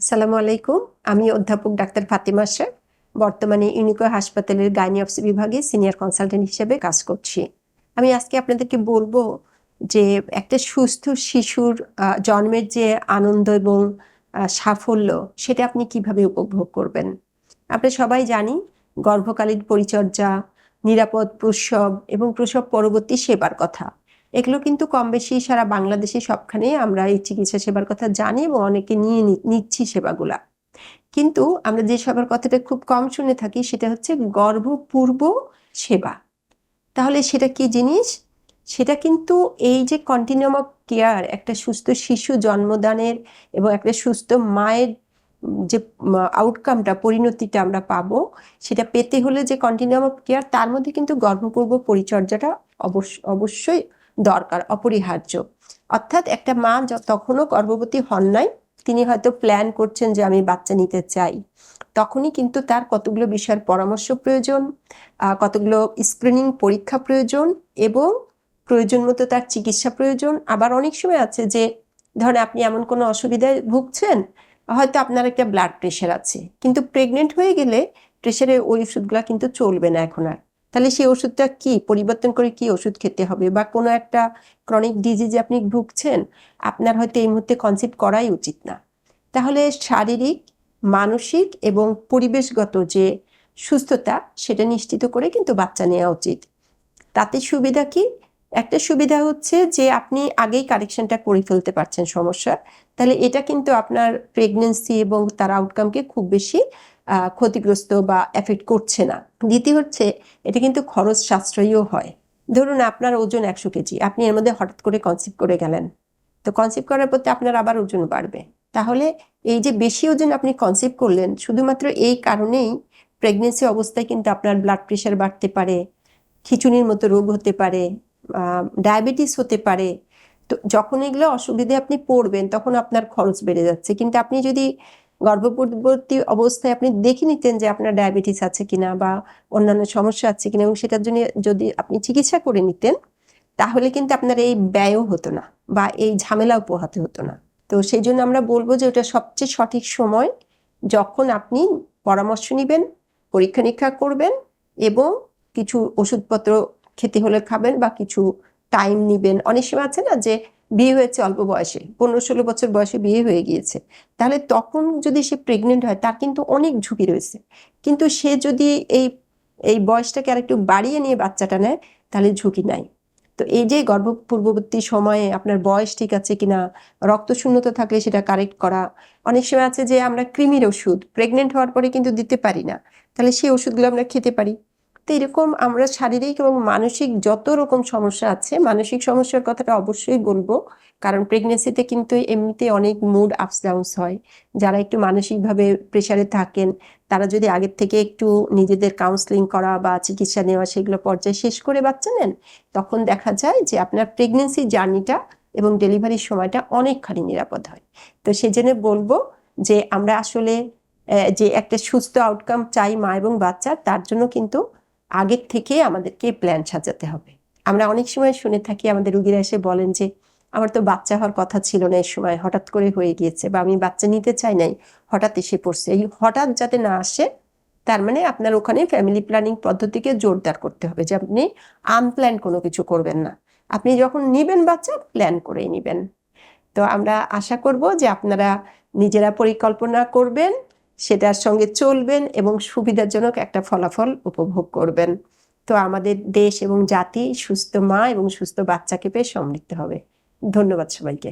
আসসালামু আলাইকুম। আমি অধ্যাপক ডাক্তার ফাতিমা শেখ। বর্তমানে ইউনিকো হাসপাতালের গাইনিওপ্সি বিভাগে সিনিয়র কনসালটেন্ট হিসেবে কাজ করছি। আমি আজকে আপনাদেরকে বলবো যে একটা সুস্থ শিশুর জন্মের যে আনন্দ এবং সাফল্য সেটা আপনি কিভাবে উপভোগ করবেন। আমরা সবাই জানি গর্ভকালীন পরিচর্যা, নিরাপদ প্রসব এবং প্রসব পরবর্তী সেবার কথা। এগুলো কিন্তু কম বেশি সারা বাংলাদেশে সবখানেই আমরা এই চিকিৎসা সেবার কথা জানি এবং অনেকে নিয়ে নিচ্ছি সেবাগুলা। কিন্তু আমরা যে সেবার কথাটা খুব কম শুনে থাকি সেটা হচ্ছে গর্ভপূর্ব সেবা। তাহলে সেটা কি জিনিস? সেটা কিন্তু এই যে কন্টিনিউয়াম অফ কেয়ার, একটা সুস্থ শিশু জন্মদানের এবং একটা সুস্থ মায়ের যে আউটকামটা, পরিণতিটা আমরা পাবো, সেটা পেতে হলে যে কন্টিনিউয়াম অফ কেয়ার, তার মধ্যে কিন্তু গর্ভপূর্ব পরিচর্যাটা অবশ্যই দরকার, অপরিহার্য। অর্থাৎ একটা মা তখনও গর্ভবতী হন নাই, তিনি হয়তো প্ল্যান করছেন যে আমি বাচ্চা নিতে চাই, তখনই কিন্তু তার কতগুলো বিষয়ের পরামর্শ প্রয়োজন, কতগুলো স্ক্রিনিং পরীক্ষা প্রয়োজন এবং প্রয়োজন মতো তার চিকিৎসা প্রয়োজন। আবার অনেক সময় আছে যে ধরেন আপনি এমন কোনো অসুবিধায় ভুগছেন, হয়তো আপনার একটা ব্লাড প্রেশার আছে, কিন্তু প্রেগনেন্ট হয়ে গেলে প্রেশারের ওই ওষুধগুলো কিন্তু চলবে না এখন আর। তাহলে সেই ওষুধটা কি পরিবর্তন করে কি ওষুধ খেতে হবে, বা কোনো একটা ক্রনিক ডিজিজে আপনি ভুগছেন, আপনার হয়তো এই মুহূর্তে কনসিভ করাই উচিত না। তাহলে শারীরিক, মানসিক এবং পরিবেশগত যে সুস্থতা সেটা নিশ্চিত করে কিন্তু বাচ্চা নেওয়া উচিত। তাতে সুবিধা কি? একটা সুবিধা হচ্ছে যে আপনি আগেই কারেকশনটা করে ফেলতে পারছেন সমস্যা। তাহলে এটা কিন্তু আপনার প্রেগনেন্সি এবং তার আউটকামকে খুব বেশি ক্ষতিগ্রস্ত বা এফেক্ট করছে না। দ্বিতীয় হচ্ছে এটা কিন্তু খরচ সাশ্রয়ীও হয়। ধরুন আপনার ওজন 100 কেজি, আপনি এর মধ্যে হঠাৎ করে কনসিভ করে গেলেন, তো কনসিভ করার পর আপনার আবার ওজন বাড়বে। তাহলে এই যে বেশি ওজন আপনি কনসিভ করলেন, শুধুমাত্র এই কারণেই প্রেগনেন্সি অবস্থায় কিন্তু আপনার ব্লাড প্রেশার বাড়তে পারে, খিঁচুনির মতো রোগ হতে পারে, ডায়াবেটিস হতে পারে। তো যখন এগুলো অসুবিধে আপনি পড়বেন তখন আপনার খরচ বেড়ে যাচ্ছে। কিন্তু আপনি যদি গর্ভপূর্ববর্তী অবস্থায় আপনি দেখে নিতেন যে আপনার ডায়াবেটিস আছে কিনা বা অন্যান্য সমস্যা আছে কিনা, এবং সেটার জন্য যদি আপনি চিকিৎসা করে নিতেন, তাহলে কিন্তু আপনার এই ব্যয়ও হতো না বা এই ঝামেলাও পোহাতে হতো না। তো সেই জন্য আমরা বলবো যে ওটা সবচেয়ে সঠিক সময়, যখন আপনি পরামর্শ নেবেন, পরীক্ষা নিরীক্ষা করবেন এবং কিছু ওষুধপত্র খেতে হলে খাবেন বা কিছু টাইম নিবেন। অনেক সময় আছে না যে বিয়ে হয়েছে অল্প বয়সে, 15-16 বছর বয়সে বিয়ে হয়ে গিয়েছে, তাহলে তখন যদি সে প্রেগনেন্ট হয় তার কিন্তু অনেক ঝুঁকি রয়েছে। কিন্তু সে যদি এই এই বয়সটাকে আরেকটু বাড়িয়ে নিয়ে বাচ্চাটা নেয়, তাহলে ঝুঁকি নাই। তো এই যে গর্ভপূর্ববর্তী সময়ে আপনার বয়স ঠিক আছে কিনা, রক্ত শূন্যতা থাকলে সেটা কারেক্ট করা। অনেক সময় আছে যে আমরা কৃমির ওষুধ প্রেগনেন্ট হওয়ার পরে কিন্তু দিতে পারি না, তাহলে সেই ওষুধগুলো আমরা খেতে পারি। তো এরকম আমরা শারীরিক এবং মানসিক যত রকম সমস্যা আছে, মানসিক সমস্যার কথাটা অবশ্যই বলবো, কারণ প্রেগনেন্সিতে কিন্তু এমনিতে অনেক মুড আপস ডাউনস হয়। যারা একটু মানসিকভাবে প্রেশারে থাকেন, তারা যদি আগের থেকে একটু নিজেদের কাউন্সেলিং করা বা চিকিৎসা নেওয়া সেগুলো পর্যায়ে শেষ করে বাচ্চা নেন, তখন দেখা যায় যে আপনার প্রেগনেন্সি জার্নিটা এবং ডেলিভারির সময়টা অনেকখানি নিরাপদ হয়। তো সেই জন্য বলবো যে আমরা আসলে যে একটা সুস্থ আউটকাম চাই মা এবং বাচ্চার, তার জন্য কিন্তু আগের থেকে আমাদেরকে প্ল্যান সাজাতে হবে। আমরা অনেক সময় শুনে থাকি, আমাদের রুগীরা এসে বলেন যে আমার তো বাচ্চা হওয়ার কথা ছিল না, এই সময় হঠাৎ করে হয়ে গিয়েছে, বা আমি বাচ্চা নিতে চাই নাই, হঠাৎ এসে পড়ছে। এই হঠাৎ যাতে না আসে, তার মানে আপনার ওখানে ফ্যামিলি প্ল্যানিং পদ্ধতিকে জোরদার করতে হবে, যে আপনি আনপ্ল্যান কোনো কিছু করবেন না। আপনি যখন নিবেন বাচ্চা, প্ল্যান করেই নিবেন। তো আমরা আশা করব যে আপনারা নিজেরা পরিকল্পনা করবেন, সেটার সঙ্গে চলবেন এবং সুবিধাজনক একটা ফলাফল উপভোগ করবেন। তো আমাদের দেশ এবং জাতি সুস্থ মা এবং সুস্থ বাচ্চাকে পেয়ে সমৃদ্ধ হবে। ধন্যবাদ সবাইকে।